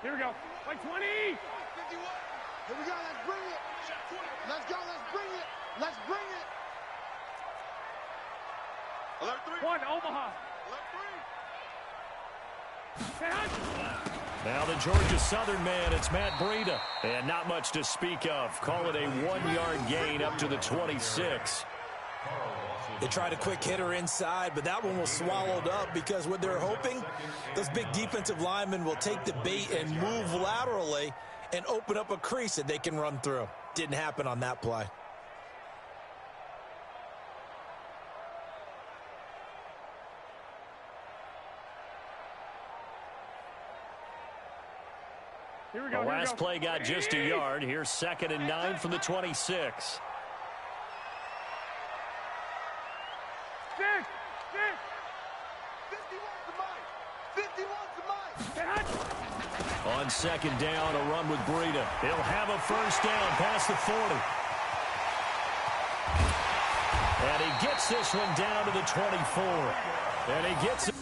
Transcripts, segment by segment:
Here we go. Like 20. 51. Here we go. Let's bring it. Let's go. Let's bring it. Let's bring it. 11-3. 1, Omaha. 11-3. Now the Georgia Southern man, it's Matt Breida. And not much to speak of. Call it a 1-yard gain up to the 26. They tried a quick hitter inside, but that one was swallowed up because what they're hoping, those big defensive linemen will take the bait and move laterally and open up a crease that they can run through. Didn't happen on that play. Here we go. The last play got just a yard. Here's 2nd and 9 from the 26. 51's On 2nd down, a run with Breida. He'll have a first down past the 40. And he gets this one down to the 24. And he gets it.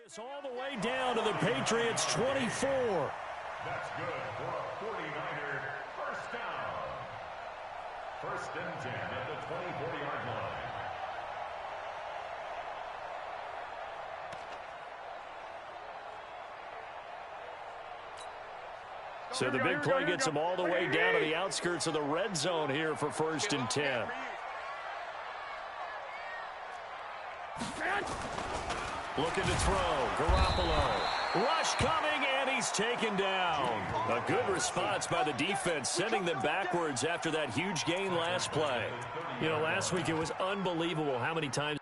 It's all the way down to the Patriots' 24. That's good for a 49er first down. 1st and 10 at the 24-yard line. So the big play gets them all the way down to the outskirts of the red zone here for 1st and 10. Looking to throw. Garoppolo. Rush coming, and he's taken down. A good response by the defense, sending them backwards after that huge gain last play. You know, last week it was unbelievable how many times.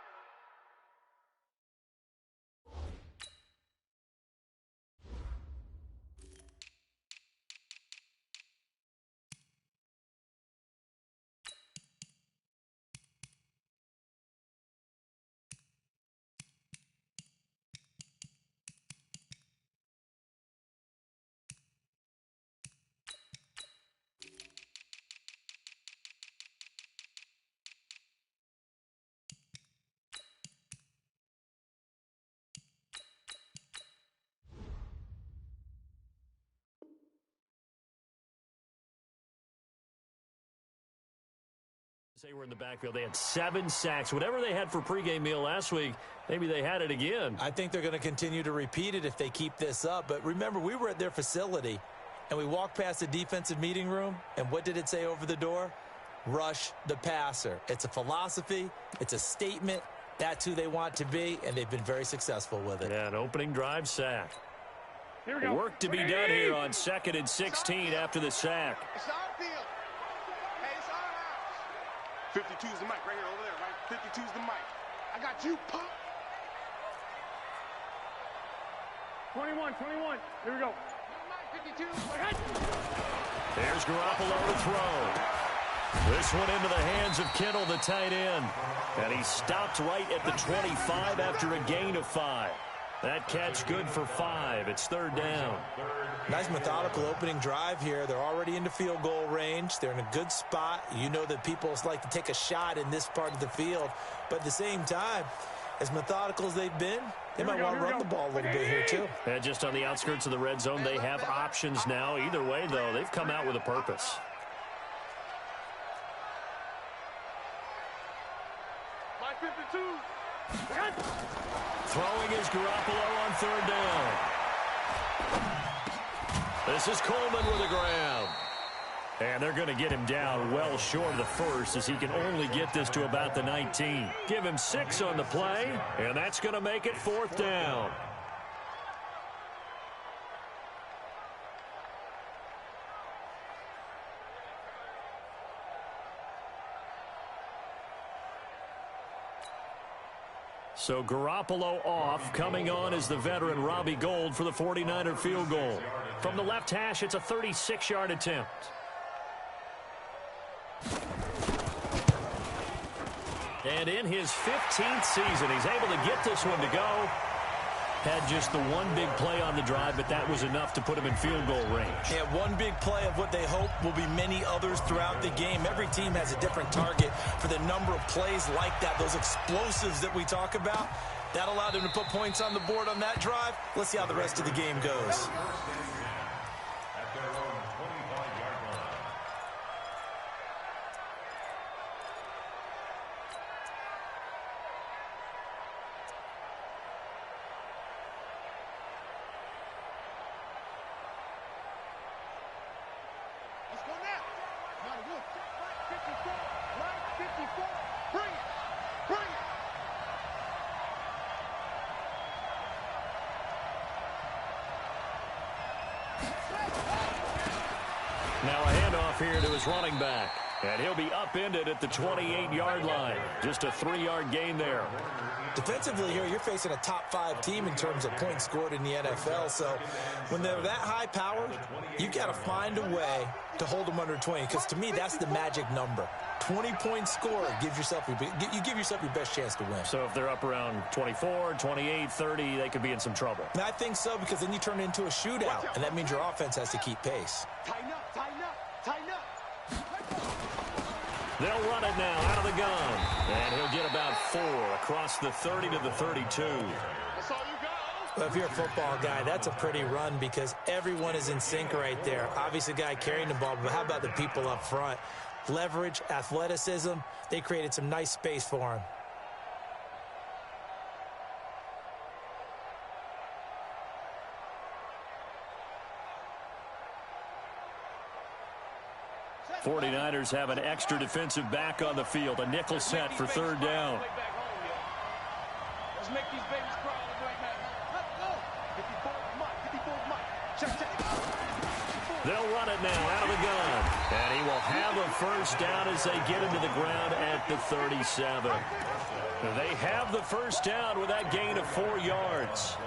They were in the backfield. They had 7 sacks. Whatever they had for pregame meal last week, maybe they had it again. I think they're going to continue to repeat it if they keep this up. But remember, we were at their facility, and we walked past the defensive meeting room, and what did it say over the door? Rush the passer. It's a philosophy. It's a statement. That's who they want to be, and they've been very successful with it. Yeah, an opening drive sack. Here we go. Work to be done here on 2nd and 16 after the sack. It's our field. Hey, it's our house. 52's the mic right here over there, right? 52's the mic. I got you, punk. 21. Here we go. 52. There's Garoppolo to throw. This one into the hands of Kittle, the tight end. And he stopped right at the 25 after a gain of 5. That catch good for 5. It's 3rd down. Nice methodical opening drive here. They're already into field goal range. They're in a good spot. You know that people like to take a shot in this part of the field. But at the same time, as methodical as they've been, they might want to run the ball a little bit here too. And just on the outskirts of the red zone, they have options now. Either way, though, they've come out with a purpose. My 52. Throwing is Garoppolo on 3rd down. This is Coleman with the ground. And they're going to get him down well short of the first as he can only get this to about the 19. Give him 6 on the play, and that's going to make it 4th down. So Garoppolo off. Coming on is the veteran Robbie Gould for the 49er field goal. From the left hash, it's a 36-yard attempt. And in his 15th season, he's able to get this one to go. Had just the one big play on the drive, but that was enough to put him in field goal range. Yeah, one big play of what they hope will be many others throughout the game. Every team has a different target for the number of plays like that, those explosives that we talk about. That allowed him to put points on the board on that drive. Let's see how the rest of the game goes. At their own 25-yard line. Let's go now. Not a good. 54. Right 54. Bring it. Bring it. Now a handoff here to his running back. And he'll be upended at the 28-yard line. Just a 3-yard gain there. Defensively here, you're facing a top-5 team in terms of points scored in the NFL. So when they're that high-powered, you've got to find a way to hold them under 20. Because to me, that's the magic number. 20-point score gives yourself you give yourself your best chance to win. So if they're up around 24, 28, 30, they could be in some trouble. And I think so, because then you turn it into a shootout, and that means your offense has to keep pace. Tighten up. Tighten up. Tighten up. They'll run it now out of the gun. And he'll get about 4 across the 30 to the 32. That's all you got. Well, if you're a football guy, that's a pretty run because everyone is in sync right there. Obviously, the guy carrying the ball, but how about the people up front? Leverage, athleticism, they created some nice space for him. '49ers have an extra defensive back on the field. A nickel set for third down. Let's make these babies crawl all the way back home. Let's go. 54 Mike. 54 Mike. Check. They'll run it now out of the gun. And he will have a first down as they get into the ground at the 37. They have the first down with that gain of 4 yards.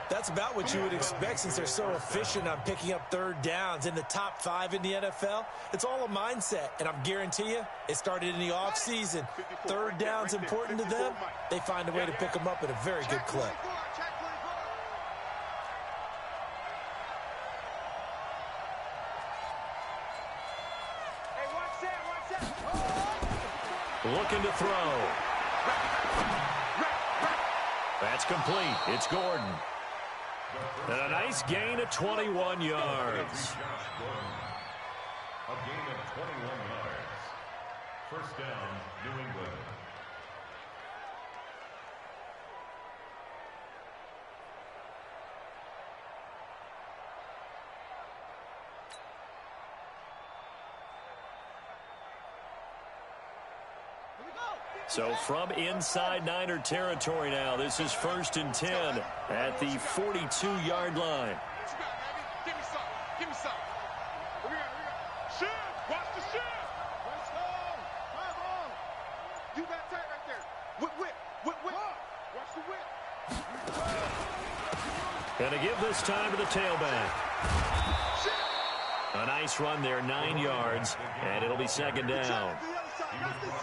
That's about what you would expect since they're so efficient on picking up third downs. In the top 5 in the NFL, it's all a mindset. And I'm guarantee you, it started in the offseason. Third down's important to them. They find a way to pick them up at a very good clip. Looking to throw. That's complete. It's Gordon. And a nice gain of 21 yards. A gain of 21 yards. First down, New England. So from inside Niner territory now, this is 1st and 10 at the 42-yard line. Give me some. Give me some. Here we go. Shoot. Watch the shoot. Let's go. Come on. You got tight right there. Whip. Watch the whip. And to give this time to the tailback. A nice run there, 9 yards, and it'll be second down.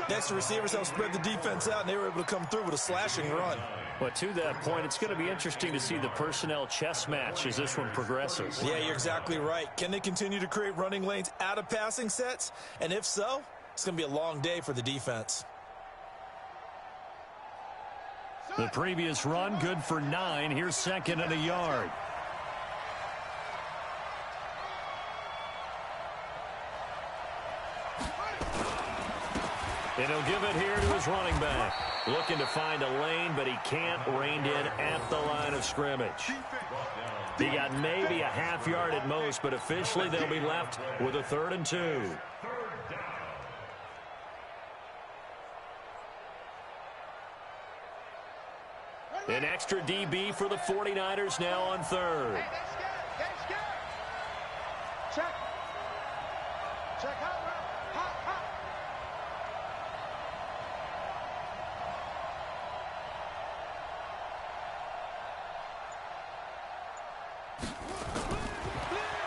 Next, the receivers helped spread the defense out, and they were able to come through with a slashing run. But to that point, it's going to be interesting to see the personnel chess match as this one progresses. Yeah, you're exactly right. Can they continue to create running lanes out of passing sets? And if so, it's going to be a long day for the defense. The previous run, good for 9. Here's second and a yard. And he'll give it here to his running back. Looking to find a lane, but he can't. Reined in at the line of scrimmage. He got maybe a half yard at most, but officially they'll be left with a 3rd and 2. An extra DB for the 49ers now on 3rd. Hey, that's good. Check. Check out. Hot.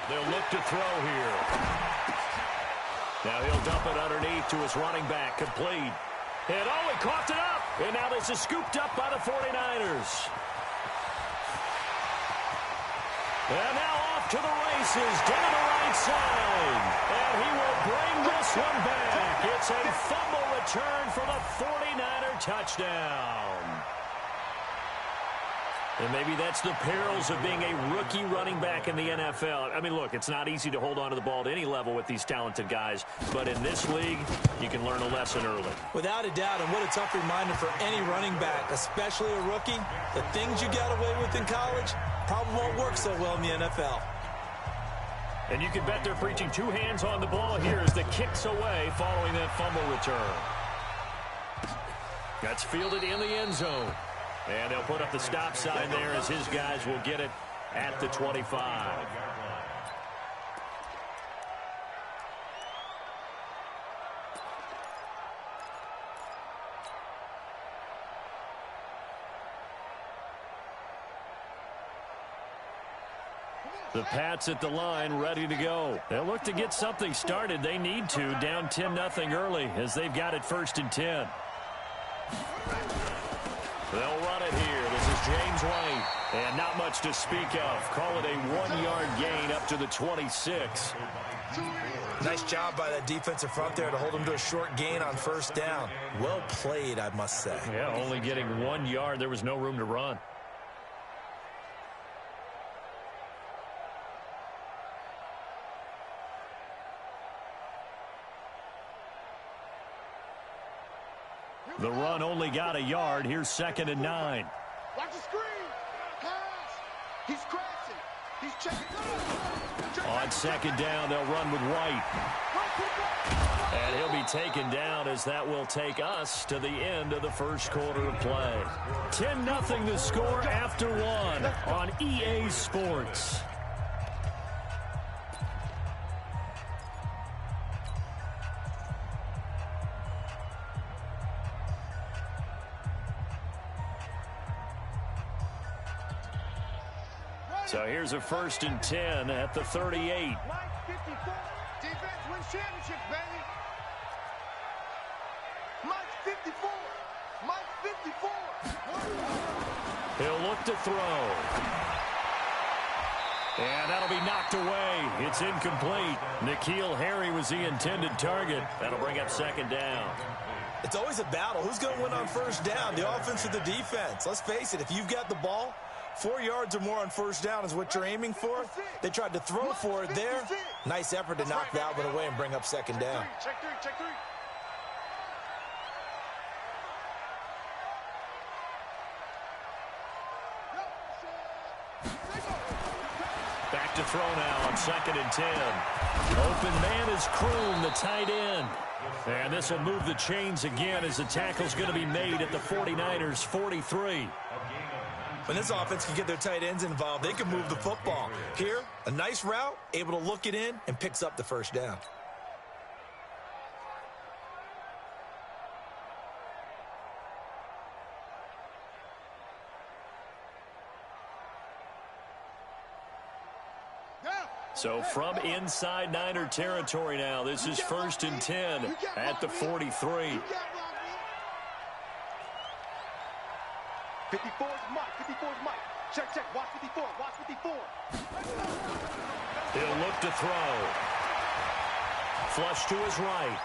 They'll look to throw here. Now he'll dump it underneath to his running back. Complete. And oh, he coughed it up. And now this is scooped up by the 49ers. And now off to the races down the right side. And he will bring this one back. It's a fumble return for the 49er touchdown. And maybe that's the perils of being a rookie running back in the NFL. I mean, look, it's not easy to hold on to the ball at any level with these talented guys. But in this league, you can learn a lesson early. Without a doubt, and what a tough reminder for any running back, especially a rookie. The things you got away with in college probably won't work so well in the NFL. And you can bet they're preaching two hands on the ball here as the kick's away following that fumble return. That's fielded in the end zone. And they'll put up the stop sign there as his guys will get it at the 25. The Pats at the line, ready to go. They'll look to get something started. They need to, down 10-0 early as they've got it 1st and 10. They'll run it here. This is James White. And not much to speak of. Call it a 1-yard gain up to the 26. Nice job by that defensive front there to hold him to a short gain on 1st down. Well played, I must say. Yeah, only getting 1 yard. There was no room to run. The run only got a yard. Here's 2nd and 9. Watch the screen. Pass. He's crashing. He's checking. On 2nd down, they'll run with White. And he'll be taken down as that will take us to the end of the 1st quarter of play. 10-0 the score after 1 on EA Sports. So here's a 1st and 10 at the 38. Mike 54. Defense wins championships, baby. Mike 54. Mike 54. He'll look to throw. And that'll be knocked away. It's incomplete. N'Keal Harry was the intended target. That'll bring up 2nd down. It's always a battle. Who's going to win on 1st down, the offense or the defense? Let's face it, if you've got the ball, 4 yards or more on 1st down is what you're aiming for. They tried to throw for it there. Nice effort to knock that one away and bring up 2nd down. Check three. Back to throw now on 2nd and 10. Open man is Kroon, the tight end. And this will move the chains again as the tackle's going to be made at the 49ers' 43. When this offense can get their tight ends involved, they can move the football. Here, a nice route, able to look it in, and picks up the 1st down. So from inside Niner territory now, this is 1st and 10 at the 43. 54's Mike. 54's Mike. Check. Watch 54. Watch 54. He'll look to throw. Flush to his right.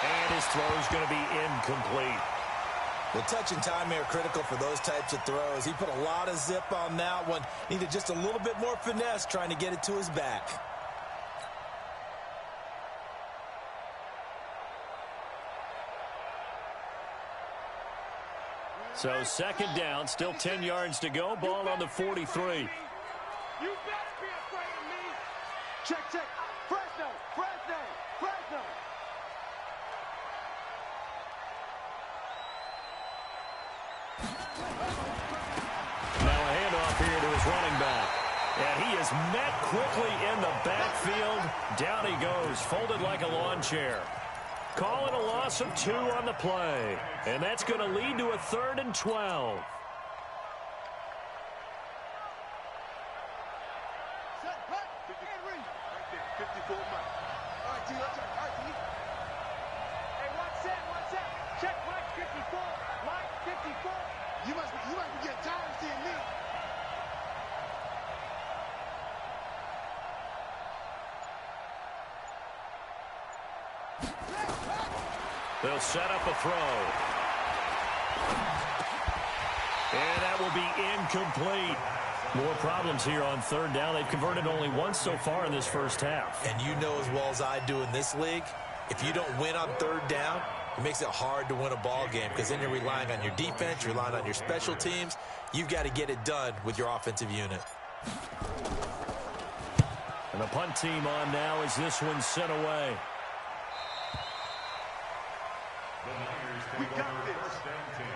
And his throw's going to be incomplete. The touch and time are critical for those types of throws. He put a lot of zip on that one. Needed just a little bit more finesse trying to get it to his back. So 2nd down, still 10 yards to go. Ball on the 43. You better be afraid of me. Check. Fresno. Now a handoff here to his running back. And he is met quickly in the backfield. Down he goes, folded like a lawn chair. Call it a loss of 2 on the play. And that's going to lead to a 3rd and 12. They'll set up a throw. And that will be incomplete. More problems here on third down. They've converted only once so far in this first half. And you know as well as I do in this league, if you don't win on third down, it makes it hard to win a ball game because then you're relying on your defense, you're relying on your special teams. You've got to get it done with your offensive unit. And the punt team on now as this one's sent away. We got this. First and 10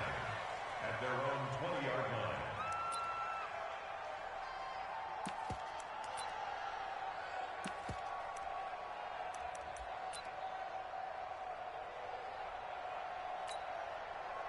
at their own 20-yard line.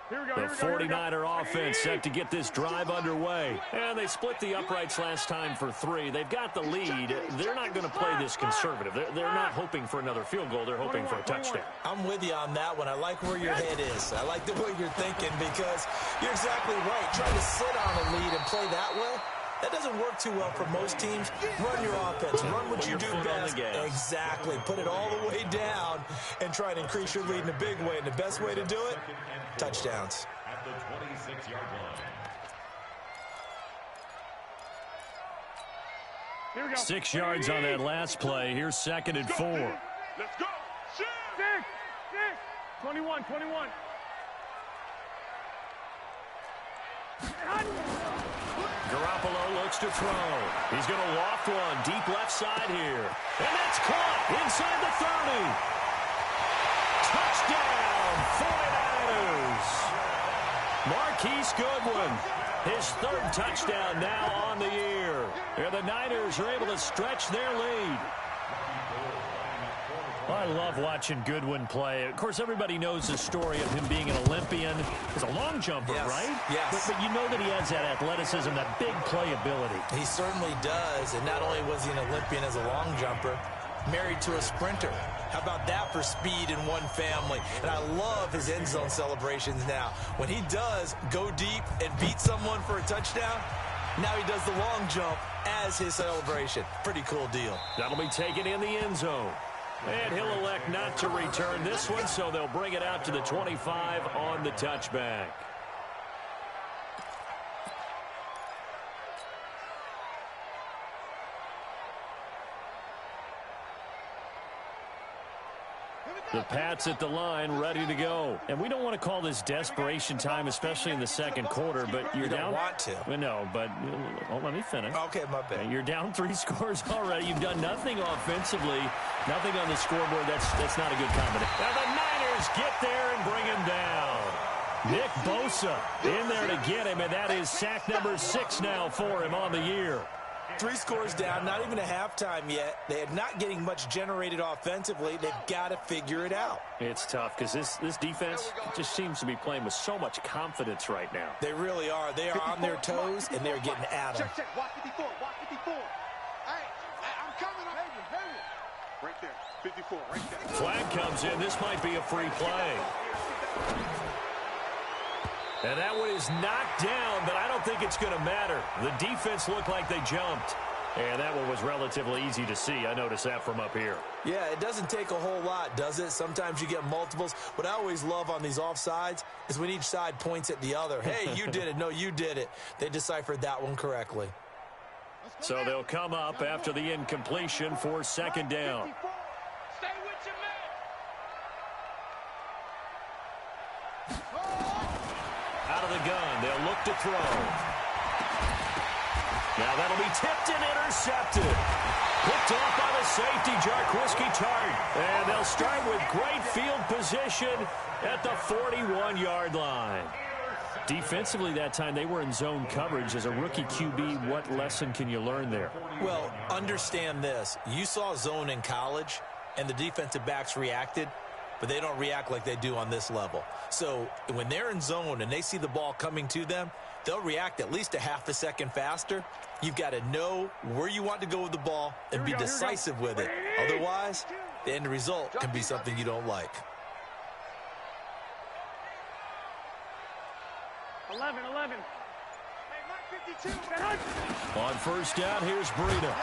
The 49er offense set to get this drive underway. And they split the uprights last time for 3. They've got the lead. They're not going to play this conservative. They're not hoping for another field goal. They're hoping for a touchdown. I'm with you on that one. I like where your head is. I like the way you're thinking because you're exactly right. Trying to sit on a lead and play that way, that doesn't work too well for most teams. Run your offense. Run what you do best. Exactly. Put it all the way down and try to increase your lead in a big way. And the best way to do it, touchdowns. At the 26-yard line. 6 yards on that last play. Here's 2nd and 4. Let's go. Shoot. 21. Garoppolo looks to throw. He's going to loft one deep left side here. And that's caught inside the 30. Touchdown, 49ers. Marquise Goodwin, his 3rd touchdown now on the year. And the Niners are able to stretch their lead. I love watching Goodwin play. Of course, everybody knows the story of him being an Olympian. He's a long jumper, right? Yes. But you know that he has that athleticism, that big playability. He certainly does. And not only was he an Olympian as a long jumper, married to a sprinter. How about that for speed in one family? And I love his end zone celebrations now. When he does go deep and beat someone for a touchdown, now he does the long jump as his celebration. Pretty cool deal. That'll be taken in the end zone. And he'll elect not to return this one, so they'll bring it out to the 25 on the touchback. The Pats at the line, ready to go. And we don't want to call this desperation time, especially in the second quarter, but you're down. You don't want to. No, but let me finish. Okay, my bad. You're down 3 scores already. You've done nothing offensively, nothing on the scoreboard. That's not a good combination. Now the Niners get there and bring him down. Nick Bosa in there to get him, and that is sack number 6 now for him on the year. 3 scores down, not even a halftime yet. They are not getting much generated offensively. They've got to figure it out. It's tough because this defense just seems to be playing with so much confidence right now. They really are. They are on their toes, and they're getting at them. Check. Watch 54. Hey, I'm coming. Right there. 54, right there. Flag comes in. This might be a free play. And that one is knocked down, but I don't think it's going to matter. The defense looked like they jumped. And that one was relatively easy to see. I noticed that from up here. Yeah, it doesn't take a whole lot, does it? Sometimes you get multiples. What I always love on these offsides is when each side points at the other. Hey, you did it. No, you did it. They deciphered that one correctly. So they'll come up after the incompletion for 2nd down. Stay with your man. Out of the gun, they'll look to throw. Now that'll be tipped and intercepted. Picked off by the safety, Jarquiski Tart. And they'll start with great field position at the 41-yard line. Defensively that time, they were in zone coverage. As a rookie QB, what lesson can you learn there? Well, understand this. You saw zone in college, and the defensive backs reacted, but they don't react like they do on this level. So when they're in zone and they see the ball coming to them, they'll react at least a half a second faster. You've got to know where you want to go with the ball and be decisive with it. Otherwise, the end result can be something you don't like. 11. On first down, here's Breida.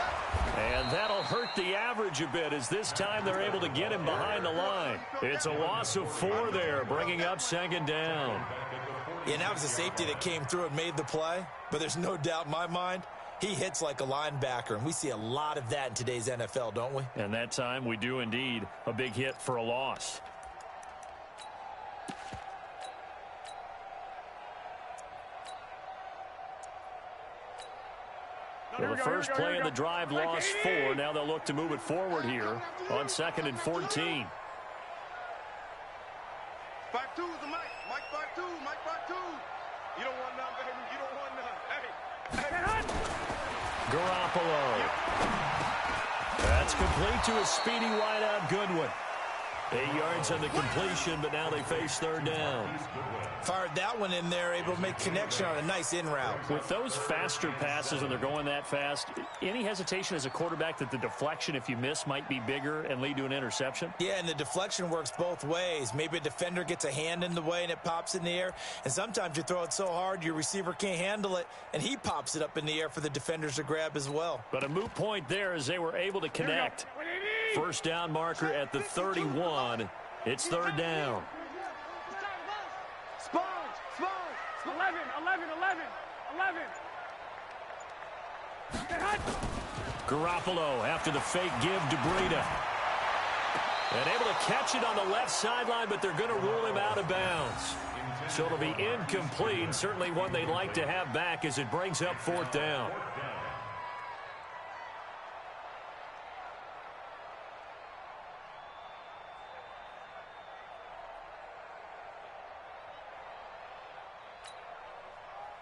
And that'll hurt the average a bit as this time they're able to get him behind the line. It's a loss of 4 there, bringing up second down. Yeah, that was a safety that came through and made the play, but there's no doubt in my mind he hits like a linebacker, and we see a lot of that in today's NFL, don't we? And that time we do indeed a big hit for a loss. Well, the first play of the drive lost 4. Now they'll look to move it forward here on 2nd and 14. 5-2 is the Mike. Mike 5-2. Mike 5-2. You don't want none, baby. You don't want none. Hey. Garoppolo. That's complete to a speedy wideout Goodwin. 8 yards on the completion, but now they face 3rd down. Fired that one in there, able to make connection on a nice in route. With those faster passes and they're going that fast, any hesitation as a quarterback that the deflection, if you miss, might be bigger and lead to an interception? Yeah, and the deflection works both ways. Maybe a defender gets a hand in the way and it pops in the air, and sometimes you throw it so hard your receiver can't handle it, and he pops it up in the air for the defenders to grab as well. But a moot point there as they were able to connect. First down marker at the 31. It's 3rd down. Sponge. 11. Garoppolo after the fake give to Breida. And able to catch it on the left sideline, but they're going to rule him out of bounds. So it'll be incomplete. Certainly one they'd like to have back as it brings up 4th down.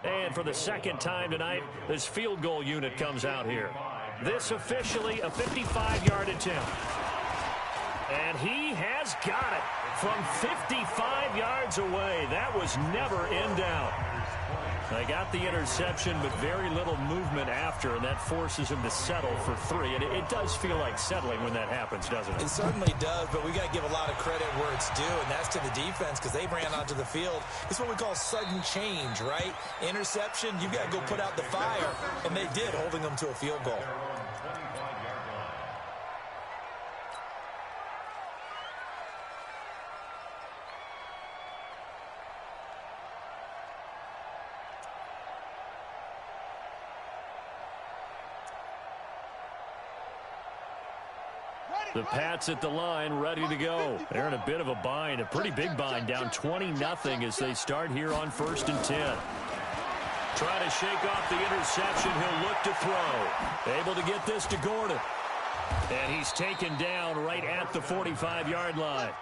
And for the second time tonight, this field goal unit comes out here. This officially a 55-yard attempt. And he has got it from 55 yards away. That was never in doubt. They got the interception, but very little movement after, and that forces him to settle for 3. And it does feel like settling when that happens, doesn't it? It certainly does, but we got to give a lot of credit where it's due, and that's to the defense because they ran onto the field. It's what we call sudden change, right? Interception, you've got to go put out the fire, and they did, holding them to a field goal. The Pats at the line, ready to go. They're in a bit of a bind, a pretty big bind, down 20-0 as they start here on 1st and 10. Try to shake off the interception. He'll look to throw. Able to get this to Gordon. And he's taken down right at the 45-yard line.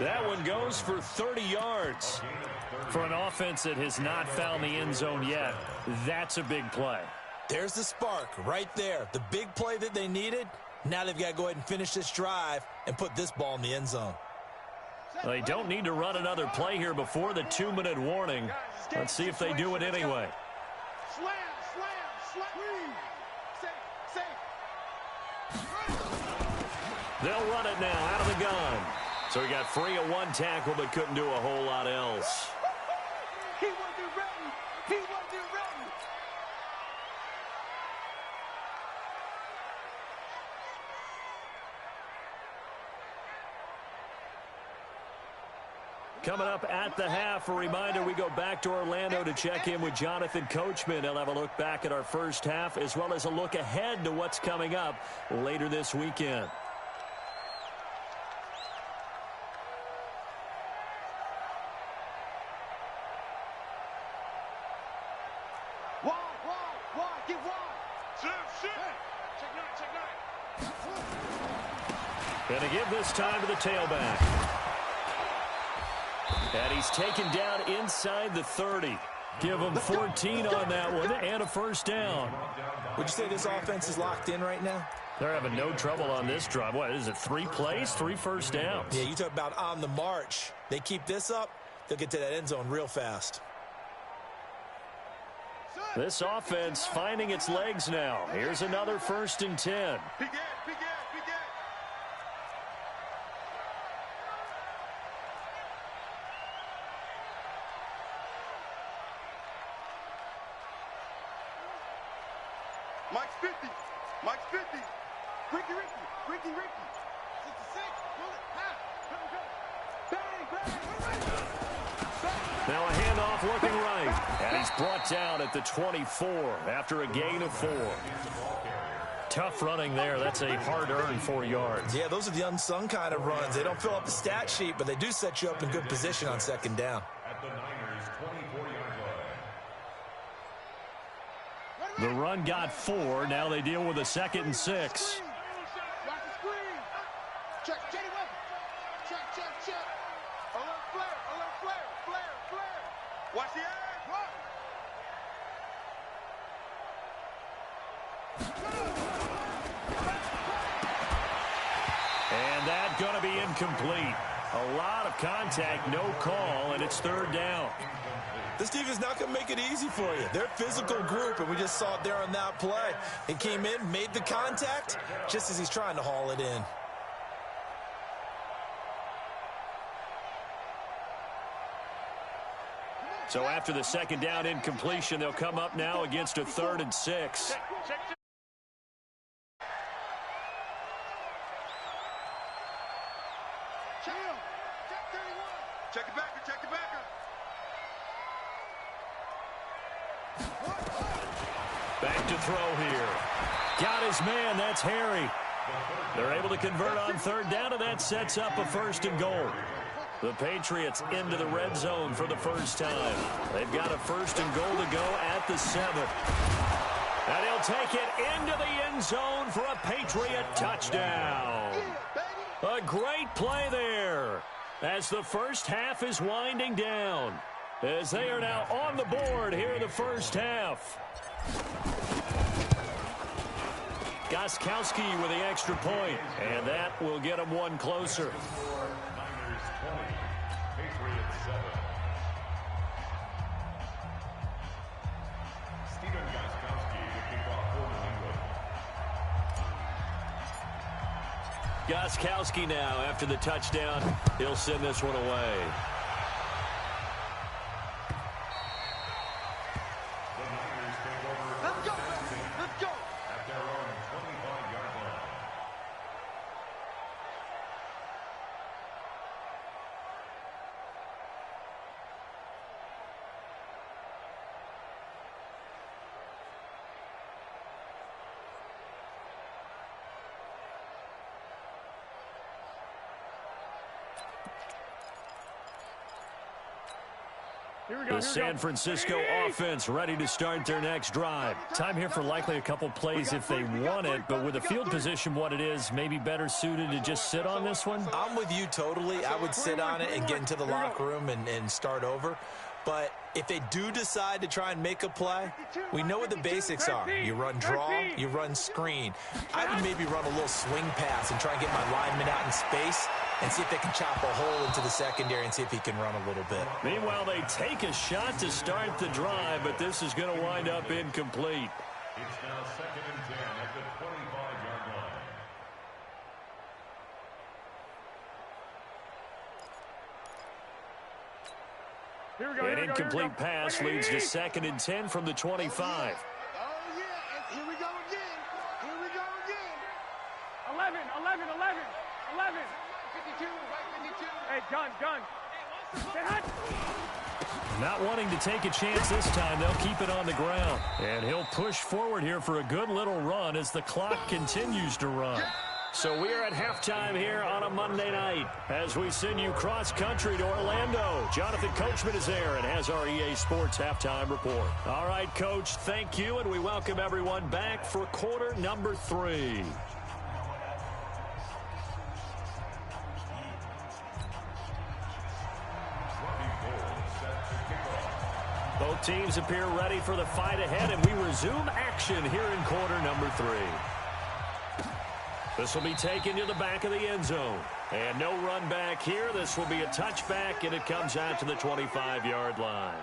That one goes for 30 yards. For an offense that has not found the end zone yet, that's a big play. There's the spark right there. The big play that they needed. Now they've got to go ahead and finish this drive and put this ball in the end zone. They don't need to run another play here before the 2-minute warning. Let's see if they do it anyway. Slam. They'll run it now out of the gun. So he got free of 1 tackle but couldn't do a whole lot else. He wasn't ready. Coming up at the half, a reminder, we go back to Orlando to check in with Jonathan Coachman. He'll have a look back at our first half as well as a look ahead to what's coming up later this weekend. Wide, get wide. Shit. Check nine. Going to give this time to the tailback. And he's taken down inside the 30. Give him 14 on that one and a first down. Would you say this offense is locked in right now? They're having no trouble on this drive. What is it, 3 plays, 3 first downs? Yeah, you talk about on the march. They keep this up, they'll get to that end zone real fast. This offense finding its legs now. Here's another 1st and 10. Big Ed. Mike's 50. Mike's 50. Ricky. 66. Pull it. Half. Let him go. Bang. Now a handoff looking right. And he's brought down at the 24 after a gain of 4. Tough running there. That's a hard-earned 4 yards. Yeah, those are the unsung kind of runs. They don't fill up the stat sheet, but they do set you up in good position on second down. At the Niners' 24-yard line. The run got 4. Now they deal with a 2nd and 6. Watch the screen. Check. Alert flare. Watch the edge. Run. And that's going to be incomplete. A lot of contact, no call, and it's 3rd down. This defense not going to make it easy for you. They're a physical group, and we just saw it there on that play. He came in, made the contact, just as he's trying to haul it in. So after the 2nd down incompletion, they'll come up now against a 3rd and 6. Check it back. Back to throw here. Got his man. That's Harry. They're able to convert on 3rd down, and that sets up a 1st and goal. The Patriots into the red zone for the first time. They've got a 1st and goal to go at the 7th. And he'll take it into the end zone for a Patriot touchdown. A great play there as the first half is winding down, as they are now on the board here in the first half. Gostkowski with the extra point, and that will get them one closer. Niners 20, Patriots 7. Stephen Gostkowski to kick off for New England. Gostkowski now after the touchdown. He'll send this one away. The Niners take over. Let's go. At their own 25-yard line. The San Francisco offense ready to start their next drive. Time here for likely a couple plays if they want it, but with the field position what it is, maybe better suited to just sit on this one? I'm with you totally. I would sit on it and get into the locker room and start over. But if they do decide to try and make a play, we know what the basics are. You run draw, you run screen. I would maybe run a little swing pass and try and get my lineman out in space and see if they can chop a hole into the secondary and see if he can run a little bit. Meanwhile, they take a shot to start the drive, but this is going to wind up incomplete. It's now 2nd and 10 at the 25-yard line. An incomplete pass leads to 2nd and 10 from the 25. Oh, yeah. Here we go again. 11. 52, right 52. Hey, gun. Say hut. Not wanting to take a chance this time, they'll keep it on the ground. And he'll push forward here for a good little run as the clock continues to run. So we are at halftime here on a Monday night as we send you cross-country to Orlando. Jonathan Coachman is there and has our EA Sports halftime report. All right, Coach, thank you, and we welcome everyone back for quarter number 3. Both teams appear ready for the fight ahead, and we resume action here in quarter number 3. This will be taken to the back of the end zone. And no run back here. This will be a touchback, and it comes out to the 25-yard line.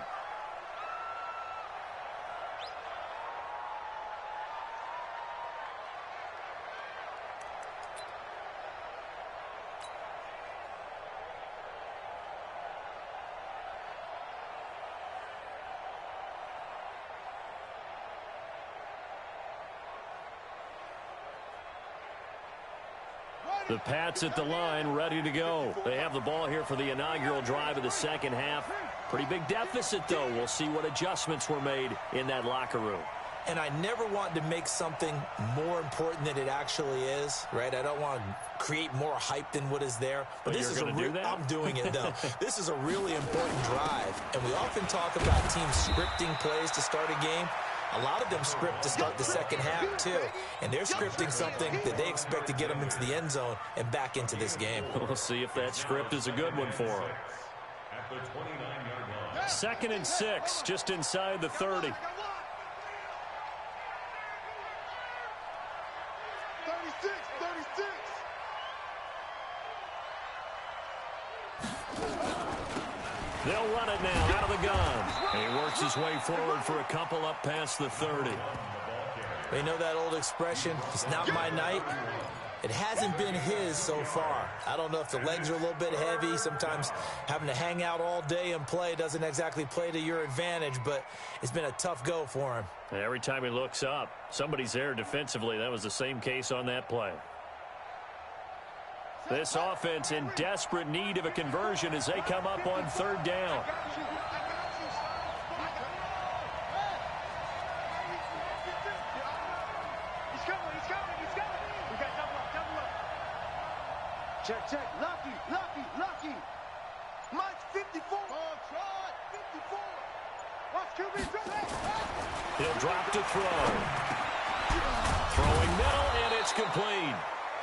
The Pats at the line, ready to go. They have the ball here for the inaugural drive of the second half. Pretty big deficit, though. We'll see what adjustments were made in that locker room. And I never want to make something more important than it actually is, right? I don't want to create more hype than what is there. But this is I'm doing it, though. This is a really important drive. And we often talk about teams scripting plays to start a game. A lot of them script to start the second half, too. And they're scripting something that they expect to get them into the end zone and back into this game. We'll see if that script is a good one for them. At the 29-yard line. 2nd and 6, just inside the 30. 36, 36. They'll run it now out of the gun. And he works his way forward for a couple up past the 30. They know that old expression, it's not my night. It hasn't been his so far. I don't know if the legs are a little bit heavy. Sometimes having to hang out all day and play doesn't exactly play to your advantage, but it's been a tough go for him. And every time he looks up, somebody's there defensively. That was the same case on that play. This offense in desperate need of a conversion as they come up on 3rd down. Check. Lucky. Mike's 54. Oh, try. 54. Watch QB drop. He'll drop to throw. Throwing middle, and it's complete.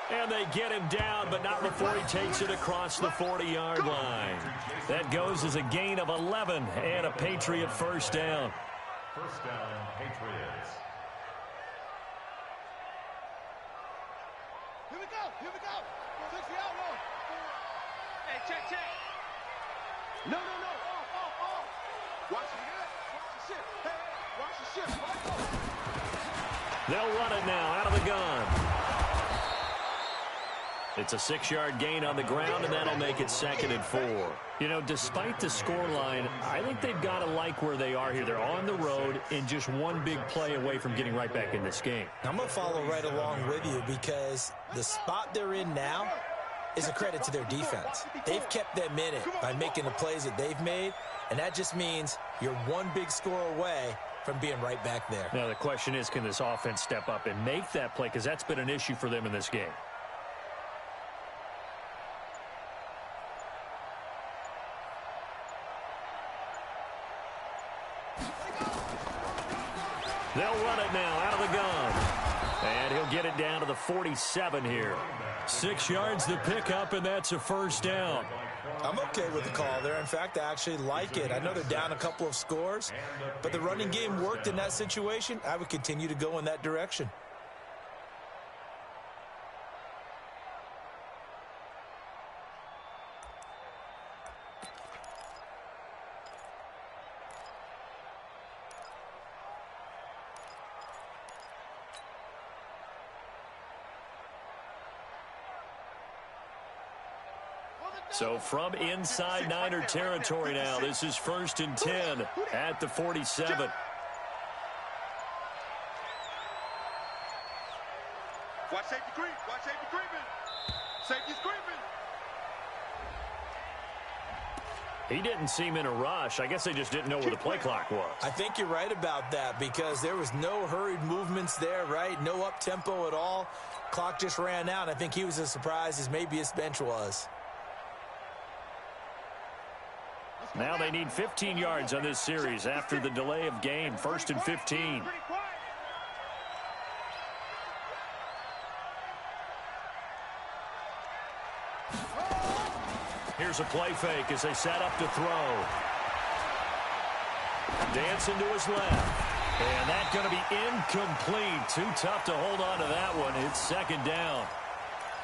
And they get him down, but not before he takes it across the 40-yard line. That goes as a gain of 11 and a Patriot first down. First down, Patriots. Here we go. 60 out, roll. Hey, check. No. Off. Watch the ship. Hey, watch the ship. They'll run it now out of the gun. It's a 6-yard gain on the ground, and that'll make it 2nd and 4. You know, despite the scoreline, I think they've got to like where they are here. They're on the road and just one big play away from getting right back in this game. I'm going to follow right along with you because the spot they're in now is a credit to their defense. They've kept them in it by making the plays that they've made, and that just means you're one big score away from being right back there. Now, the question is, can this offense step up and make that play? Because that's been an issue for them in this game. They'll run it now out of the gun. And he'll get it down to the 47 here. 6 yards to pick up, and that's a first down. I'm okay with the call there. In fact, I actually like it. I know they're down a couple of scores, but the running game worked in that situation. I would continue to go in that direction. So from inside Niner territory now, this is 1st and 10 at the 47. Watch safety creep. Safety's creeping. He didn't seem in a rush. I guess they just didn't know where the play clock was. I think you're right about that because there was no hurried movements there, right? No up-tempo at all. Clock just ran out. I think he was as surprised as maybe his bench was. Now they need 15 yards on this series after the delay of game. 1st and 15. Here's a play fake as they set up to throw. Dancing to his left. And that's going to be incomplete. Too tough to hold on to that one. It's 2nd down.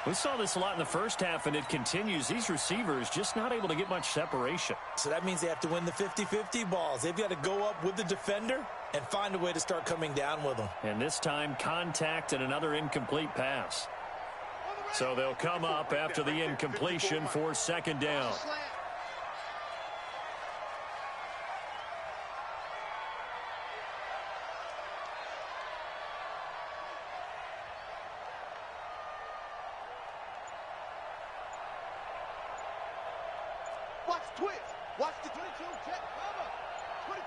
We saw this a lot in the first half, and it continues. These receivers just not able to get much separation. So that means they have to win the 50-50 balls. They've got to go up with the defender and find a way to start coming down with them. And this time, contact and another incomplete pass. So they'll come up after the incompletion for 2nd down. Watch twist. Watch the 22. Check. Cover. 22.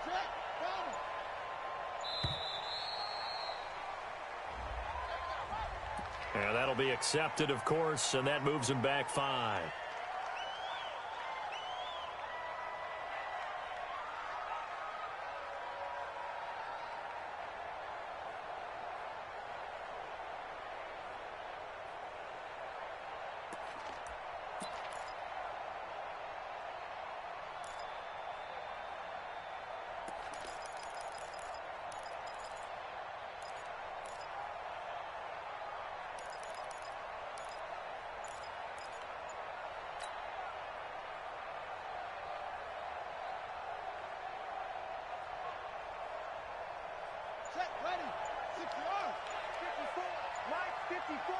Check. Cover. And that'll be accepted, of course, and that moves him back 5. Check. Ready. 6 yards. 54. Right. 54.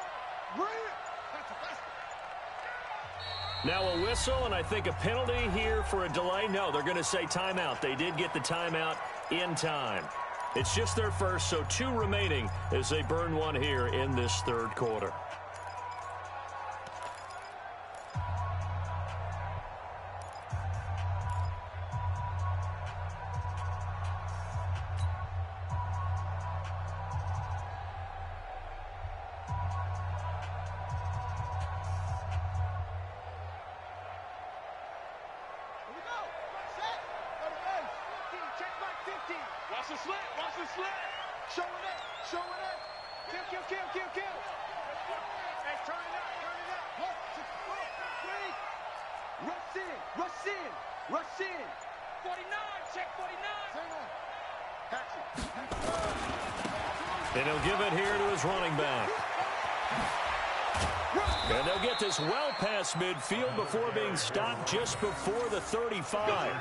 Bring it. That's a basket. Now a whistle, and I think a penalty here for a delay. No, they're going to say timeout. They did get the timeout in time. It's just their first, so 2 remaining as they burn one here in this third quarter. Here we go. Set. Go to base. 15. Check right 15. Watch the slant. Watch the slant. Showing it. Showing it. Kill, kill, kill, kill, kill. Hey, turn it up. Turn it up. Look. 6, 4, 3. Rush in. Rush in. Rush in. 49. Check 49. Single. Catch it. And he'll give it here to his running back. And they'll get this well past midfield before being stopped just before the 35.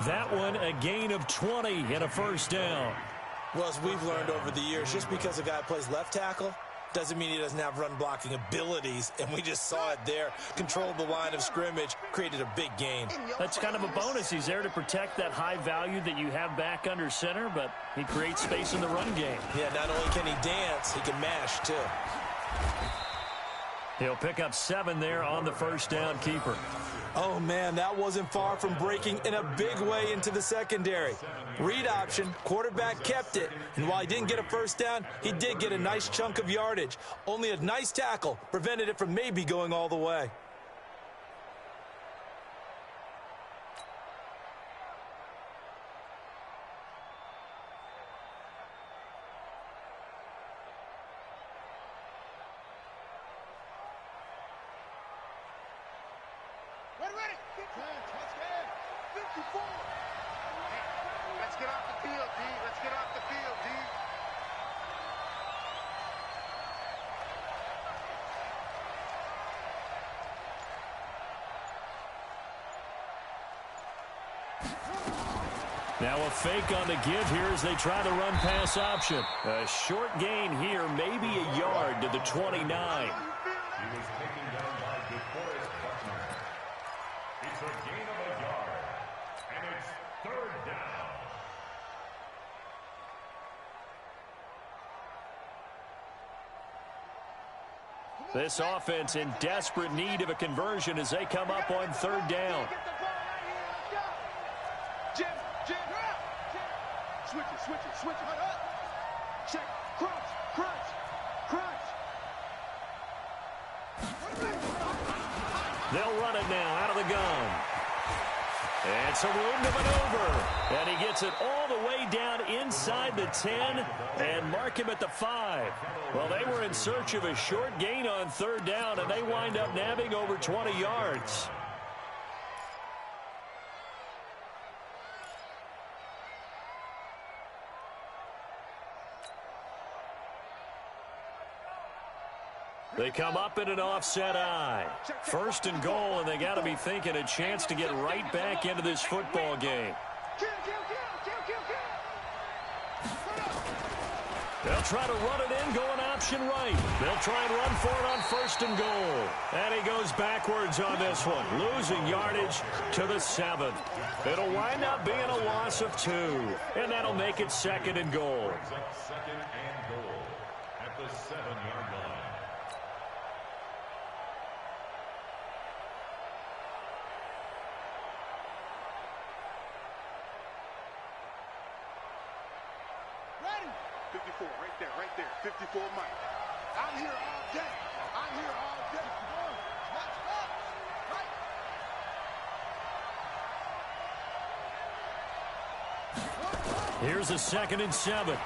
That one a gain of 20 and a first down. Well, as we've learned over the years, just because a guy plays left tackle doesn't mean he doesn't have run blocking abilities, and we just saw it there. Controlled the line of scrimmage, created a big gain. That's kind of a bonus. He's there to protect that high value that you have back under center, but he creates space in the run game. Yeah, not only can he dance, he can mash, too. He'll pick up 7 there on the first down keeper. Oh, man, that wasn't far from breaking in a big way into the secondary. Read option, quarterback kept it, and while he didn't get a first down, he did get a nice chunk of yardage. Only a nice tackle prevented it from maybe going all the way. Ready, ready. 10, touchdown. 54. Let's get off the field, D. Let's get off the field, D. Now a fake on the give here as they try the run pass option. A short gain here, maybe a yard to the 29. He was taken down by DeForest Buckner. It's a gain of a yard, and it's third down. This offense in desperate need of a conversion as they come up on third down. Get the ball right here. Let's go. Jim, Jim. Switch it, switch it, switch it. Up. Check. Crunch, crunch, crunch. They'll run it now out of the gun. And some room to maneuver. And he gets it all the way down inside the 10 and mark him at the 5. Well, they were in search of a short gain on third down, and they wind up nabbing over 20 yards. They come up in an offset eye. First and goal, and they got to be thinking a chance to get right back into this football game. Kill, kill, kill, kill, kill, kill. They'll try to run it in, going option right. They'll try and run for it on first and goal. And he goes backwards on this one, losing yardage to the 7. It'll wind up being a loss of 2, and that'll make it second and goal. Second and goal at the 7-yard line. ready. 54, right there. 54 Mike. I'm here all day. I'm here all day. Watch up. Right. Here's a 2nd and 7.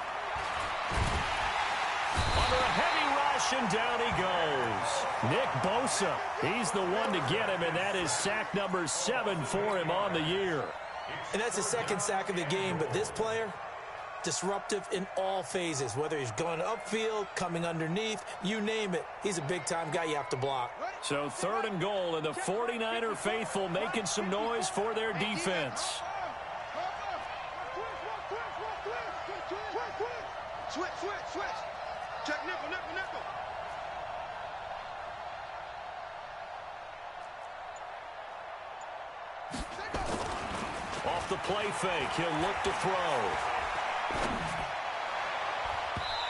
Under a heavy rush, and down he goes. Nick Bosa, he's the one to get him, and that is sack number 7 for him on the year. And that's the 2nd sack of the game, but this player, disruptive in all phases, whether he's going upfield, coming underneath, you name it. He's a big-time guy you have to block. So 3rd and goal, and the 49er faithful making some noise for their defense. Switch. Check nickel. Off the play fake, he'll look to throw.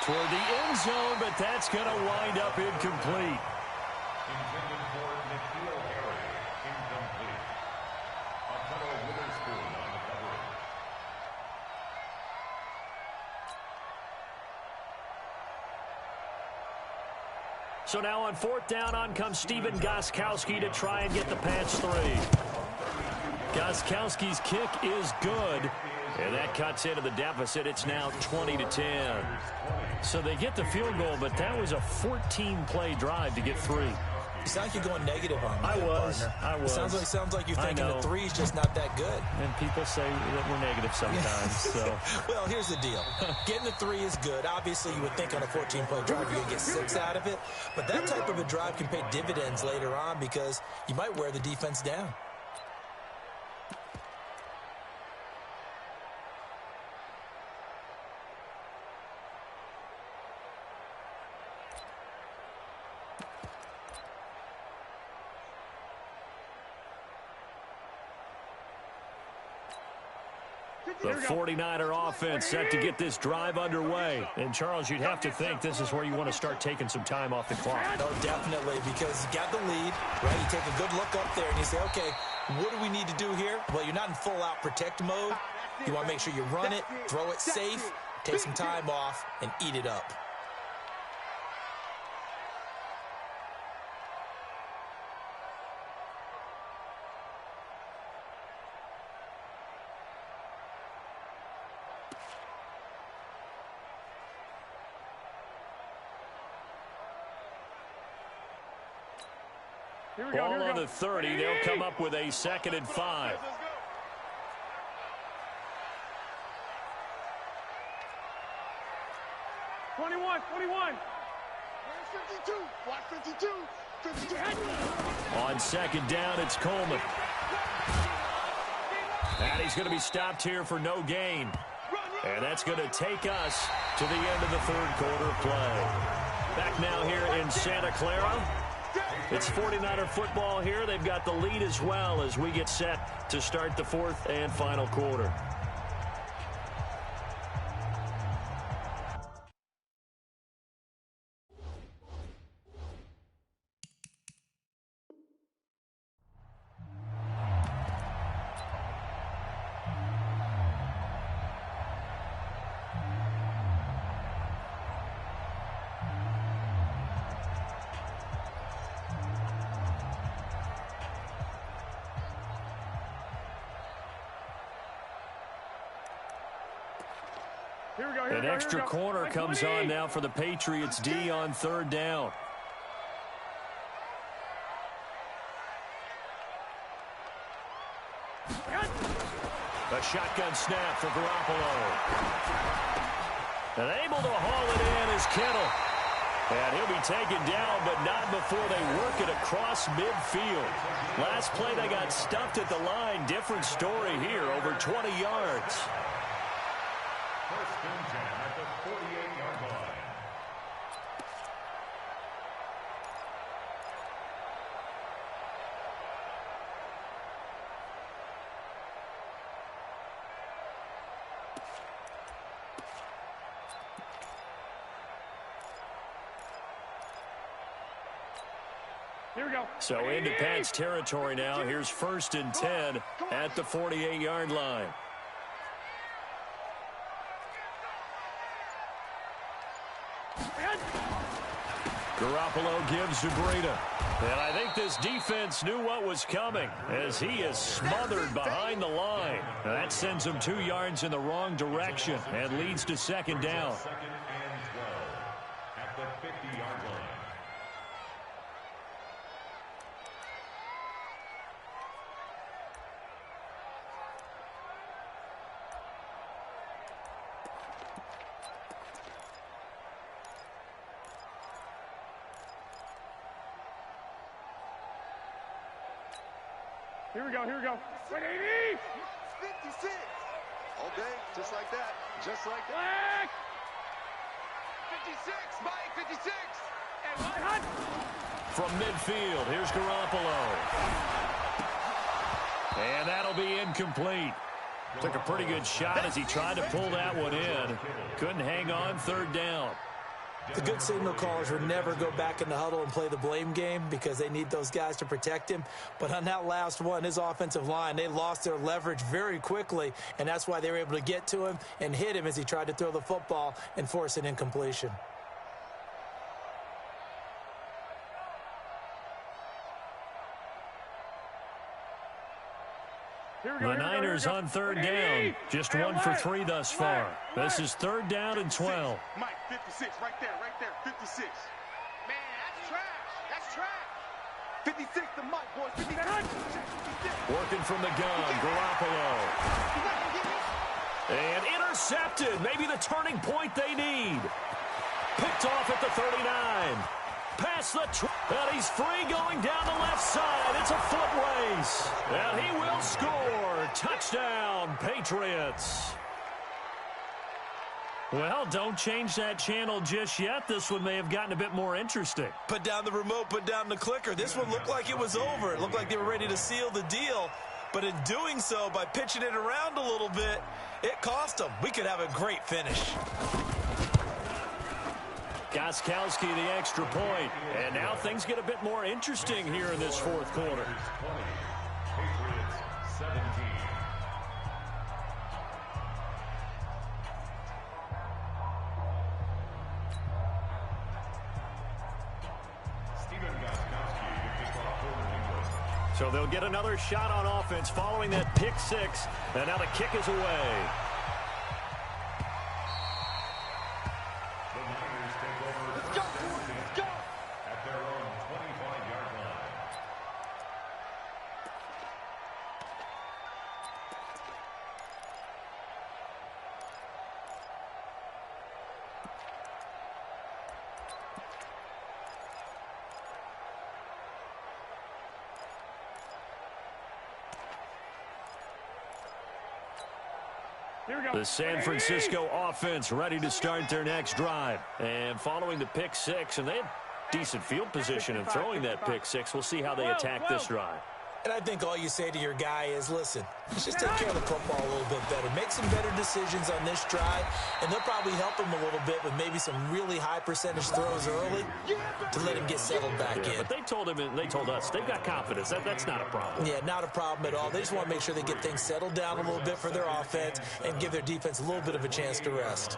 Toward the end zone, but that's going to wind up incomplete. Intended for Nikhil Harry. Incomplete. Apollo Witherspoon on the coverage. So now on 4th down, on comes Stephen Gostkowski to try and get the Pats 3. Gostkowski's kick is good, and that cuts into the deficit. It's now 20-10. So they get the field goal, but that was a 14-play drive to get 3. You sound like you're going negative on me. I was. It sounds like you're thinking the 3 is just not that good. And people say that we're negative sometimes. So. Well, here's the deal. Getting the 3 is good. Obviously, you would think on a 14-play drive you're going to get 6 out of it. But that type of a drive can pay dividends later on because you might wear the defense down. The 49er offense set to get this drive underway. And, Charles, you'd have to think this is where you want to start taking some time off the clock. Oh, definitely, because you got the lead, right? You take a good look up there and you say, okay, what do we need to do here? Well, you're not in full-out protect mode. You want to make sure you run it, throw it safe, take some time off, and eat it up. Ball on the 30. They'll come up with a 2nd and 5. Twenty-one. 52. Watch 52. 52. On 2nd down, it's Coleman. And he's going to be stopped here for no gain. And that's going to take us to the end of the 3rd quarter play. Back now here in Santa Clara. It's 49er football here. They've got the lead as well as we get set to start the 4th and final quarter. An extra corner comes on now for the Patriots D on 3rd down. A shotgun snap for Garoppolo. And able to haul it in is Kittle. And he'll be taken down, but not before they work it across midfield. Last play, they got stuffed at the line. Different story here, over 20 yards. 1st and 10 at the 48-yard line. Here we go. So into Pats territory now. Here's 1st and 10 at the 48-yard line. Garoppolo gives to Breida. And I think this defense knew what was coming as he is smothered behind the line. Now that sends him 2 yards in the wrong direction and leads to second down. Second and 12 at the 50-yard line. Here we go. 180! 56. Okay, just like that. Just like that. 56, Mike, 56. And From midfield, here's Garoppolo. And that'll be incomplete. Took a pretty good shot as he tried to pull that one in. Couldn't hang on, third down. The good signal callers would never go back in the huddle and play the blame game because they need those guys to protect him. But on that last one, his offensive line, they lost their leverage very quickly, and that's why they were able to get to him and hit him as he tried to throw the football and force an incompletion. The Niners on third down. Just 1 for 3 thus far. This is third down and 12. Mike, 56, right there, 56. man, that's trash. That's trash. 56 to Mike, boys. 56. Working from the gun, Garoppolo. And intercepted. Maybe the turning point they need. Picked off at the 39. Past the and he's free going down the left side. It's a foot race. And he will score. Touchdown, Patriots. Well, don't change that channel just yet. This one may have gotten a bit more interesting. Put down the remote, put down the clicker. This one looked like it was over. It looked like they were ready to seal the deal. But in doing so, by pitching it around a little bit, it cost them. We could have a great finish. Gostkowski the extra point. And now things get a bit more interesting here in this fourth quarter. Patriots 17. Stephen Gostkowski will kick off for New England. So they'll get another shot on offense following that pick six. And now the kick is away. The Niners take over first and 10 at their own 25-yard line. The San Francisco offense ready to start their next drive. And following the pick six, and they had decent field position in throwing that pick six. We'll see how they attack this drive. And I think all you say to your guy is, listen, let's just take care of the football a little bit better. Make some better decisions on this drive, and they'll probably help him a little bit with maybe some really high percentage throws early to let him get settled back in. But they told him, and they told us, they've got confidence. That's not a problem. Yeah, not a problem at all. They just want to make sure they get things settled down a little bit for their offense and give their defense a little bit of a chance to rest.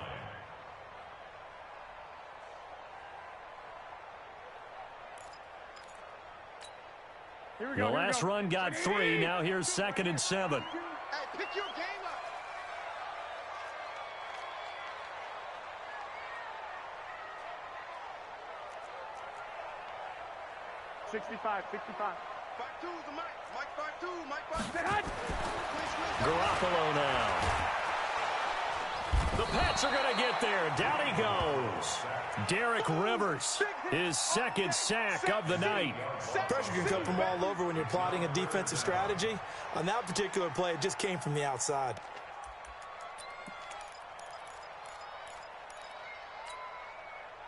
The last run got 3. Now here's 2nd and 7. Hey, pick your game up. Sixty-five. 5-2 to Mike. Mike 5-2. Garoppolo now. The Pats are going to get there. Down he goes. Derek Rivers, his 2nd sack of the night. Pressure can come from all over when you're plotting a defensive strategy. On that particular play, it just came from the outside.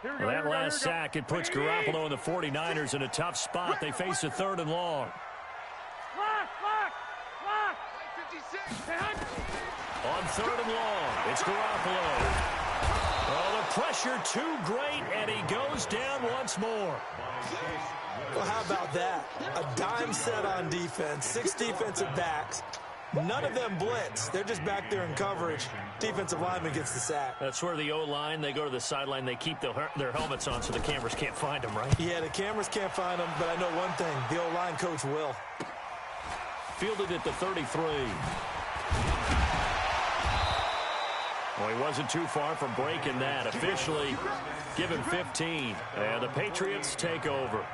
Well, that last sack, it puts Garoppolo and the 49ers in a tough spot. They face a 3rd and long. On 3rd and long, it's Garoppolo. Oh, the pressure too great, and he goes down once more. Well, how about that? A dime set on defense, 6 defensive backs. None of them blitz. They're just back there in coverage. Defensive lineman gets the sack. That's where the O-line, they go to the sideline, they keep their helmets on so the cameras can't find them, right? Yeah, the cameras can't find them, but I know one thing. The O-line coach will. Fielded at the 33. Well, he wasn't too far from breaking that. Officially given 15. And the Patriots take over.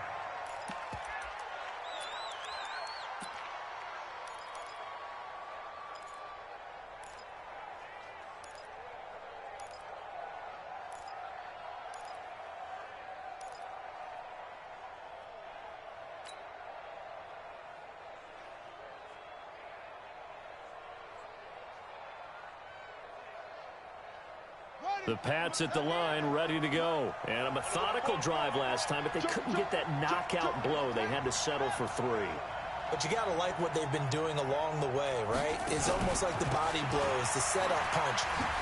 The Pats at the line, ready to go. And a methodical drive last time, but they couldn't get that knockout blow. They had to settle for 3. But you got to like what they've been doing along the way, right? It's almost like the body blows, the setup punch.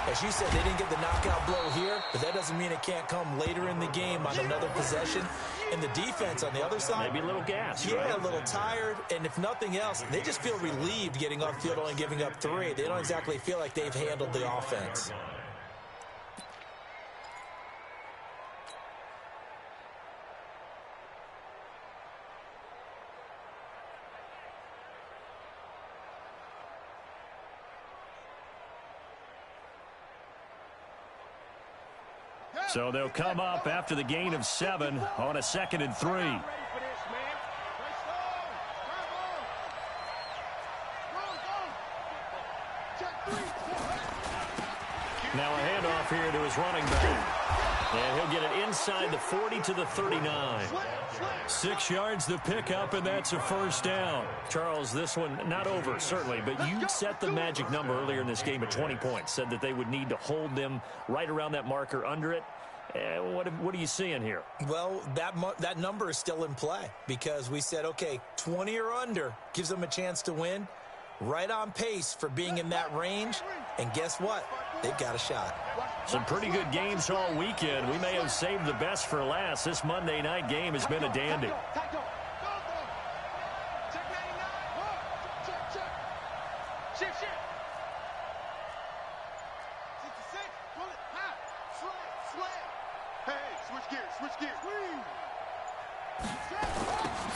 As you said, they didn't get the knockout blow here, but that doesn't mean it can't come later in the game on another possession. And the defense on the other side, maybe a little gas, yeah, right? A little tired. And if nothing else, they just feel relieved getting off field, only giving up 3. They don't exactly feel like they've handled the offense. So they'll come up after the gain of 7 on a 2nd and 3. Now a handoff here to his running back. And he'll get it inside the 40 to the 39. 6 yards the pickup, and that's a first down. Charles, this one not over, certainly, but you set the magic number earlier in this game at 20 points. Said that they would need to hold them right around that marker under it. What are you seeing here? Well, that number is still in play because we said, okay, 20 or under gives them a chance to win. Right on pace for being in that range. And guess what? They've got a shot. Some pretty good games all weekend. We may have saved the best for last. This Monday night game has been a dandy.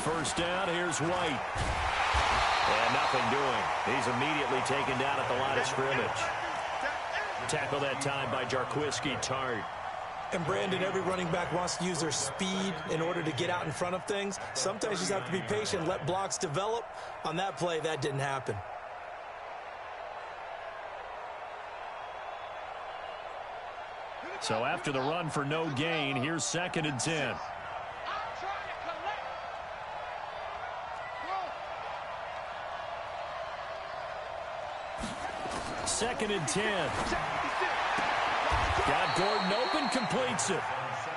First down, here's White. And nothing doing. He's immediately taken down at the line of scrimmage. Tackle that time by Jarquiski Tart. And Brandon, every running back wants to use their speed in order to get out in front of things. Sometimes you just have to be patient, let blocks develop. On that play, that didn't happen. So after the run for no gain, here's 2nd and 10. Second and 10. Got Gordon open, completes it.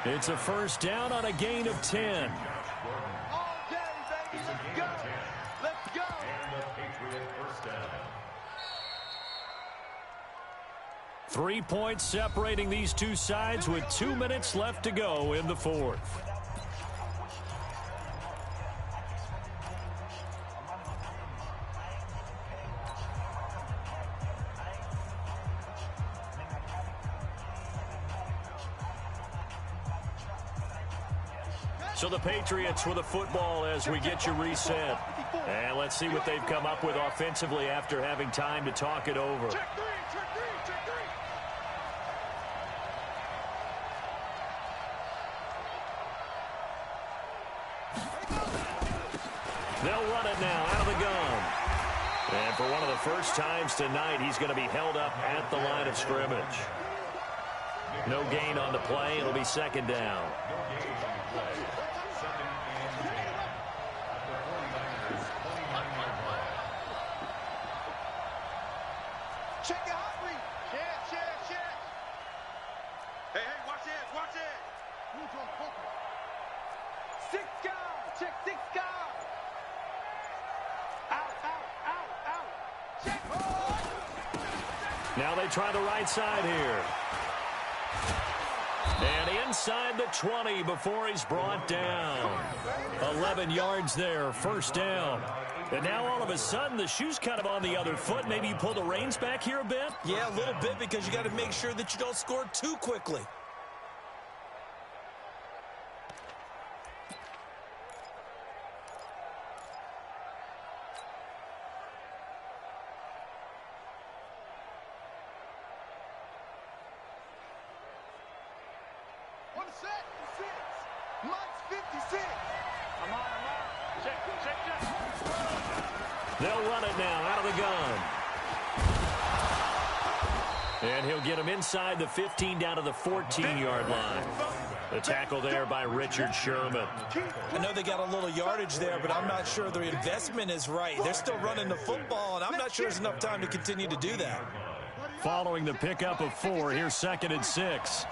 It's a first down on a gain of 10. All day, baby. Let's go. Let's go. And the Patriot first down. 3 points separating these two sides with 2 minutes left to go in the 4th. So the Patriots with a football as we get you reset. And let's see what they've come up with offensively after having time to talk it over. Check three, check three, check three. They'll run it now out of the gun. And for one of the first times tonight, he's going to be held up at the line of scrimmage. No gain on the play. It'll be 2nd down. Check your hot read. Check. Hey, watch it, watch it. Who's on focus? 6 guys. Check 6 guys. Out. Check. Now they try the right side here. And inside the 20 before he's brought down. 11 yards there, first down. And now all of a sudden the shoe's kind of on the other foot. Maybe you pull the reins back here a bit? Yeah, a little bit, because you got to make sure that you don't score too quickly. They'll run it now out of the gun. And he'll get him inside the 15 down to the 14-yard line. The tackle there by Richard Sherman. I know they got a little yardage there, but I'm not sure their investment is right. They're still running the football, and I'm not sure there's enough time to continue to do that. Following the pickup of 4, here's 2nd and 6.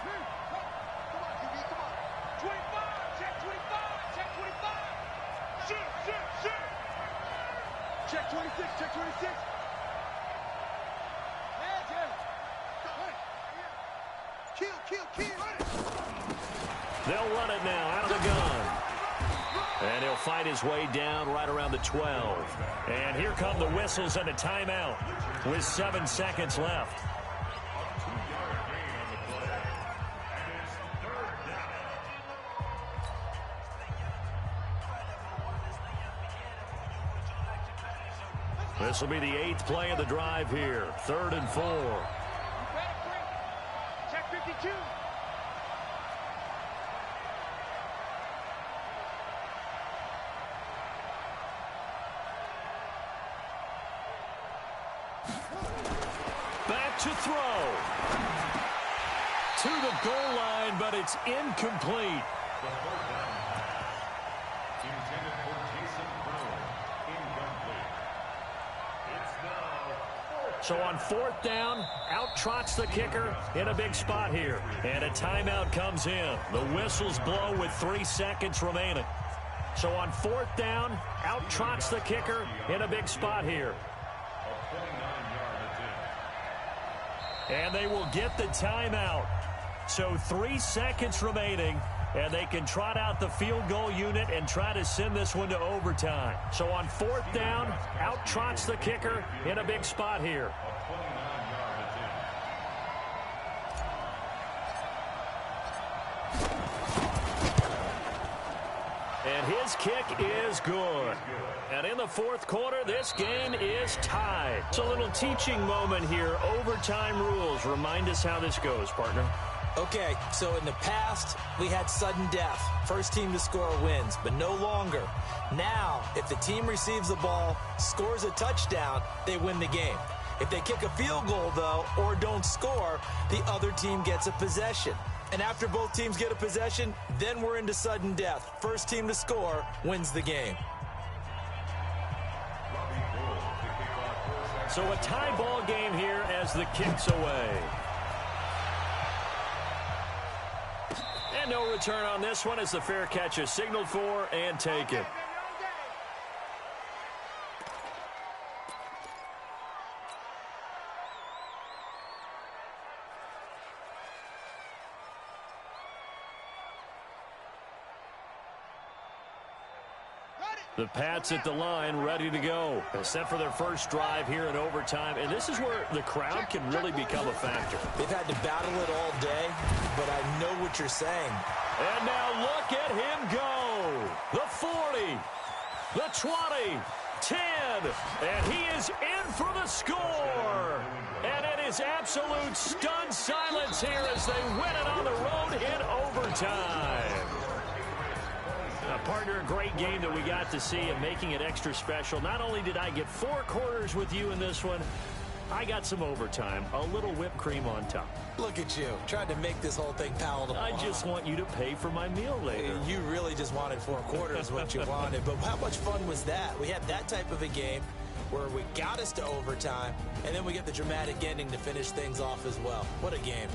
Check 26, check 26. Kill. They'll run it now out of the gun. And he'll fight his way down right around the 12. And here come the whistles and a timeout with 7 seconds left. This will be the 8th play of the drive here. 3rd and 4. Check 52. Back to throw. To the goal line, but it's incomplete. So on 4th down, out trots the kicker in a big spot here. And a timeout comes in. The whistles blow with 3 seconds remaining. So on 4th down, out trots the kicker in a big spot here. And they will get the timeout. So 3 seconds remaining, and they can trot out the field goal unit and try to send this one to overtime. So on 4th down, out trots the kicker in a big spot here. And his kick is good. And in the 4th quarter, this game is tied. It's a little teaching moment here. Overtime rules. Remind us how this goes, partner. Okay, so in the past, we had sudden death. First team to score wins, but no longer. Now, if the team receives the ball, scores a touchdown, they win the game. If they kick a field goal, though, or don't score, the other team gets a possession. And after both teams get a possession, then we're into sudden death. First team to score wins the game. So a tie ball game here as the kick's away. And no return on this one as the fair catch is signaled for and taken. The Pats at the line, ready to go. Set for their first drive here in overtime. And this is where the crowd can really become a factor. They've had to battle it all day, but I know what you're saying. And now look at him go. The 40, the 20, 10, and he is in for the score. And it is absolute stunned silence here as they win it on the road in overtime. Partner, a great game that we got to see and making it extra special. Not only did I get 4 quarters with you in this one, I got some overtime, a little whipped cream on top. Look at you, trying to make this whole thing palatable. I just want you to pay for my meal later. You really just wanted 4 quarters, what you wanted. But how much fun was that? We had that type of a game where we got us to overtime, and then we get the dramatic ending to finish things off as well. What a game.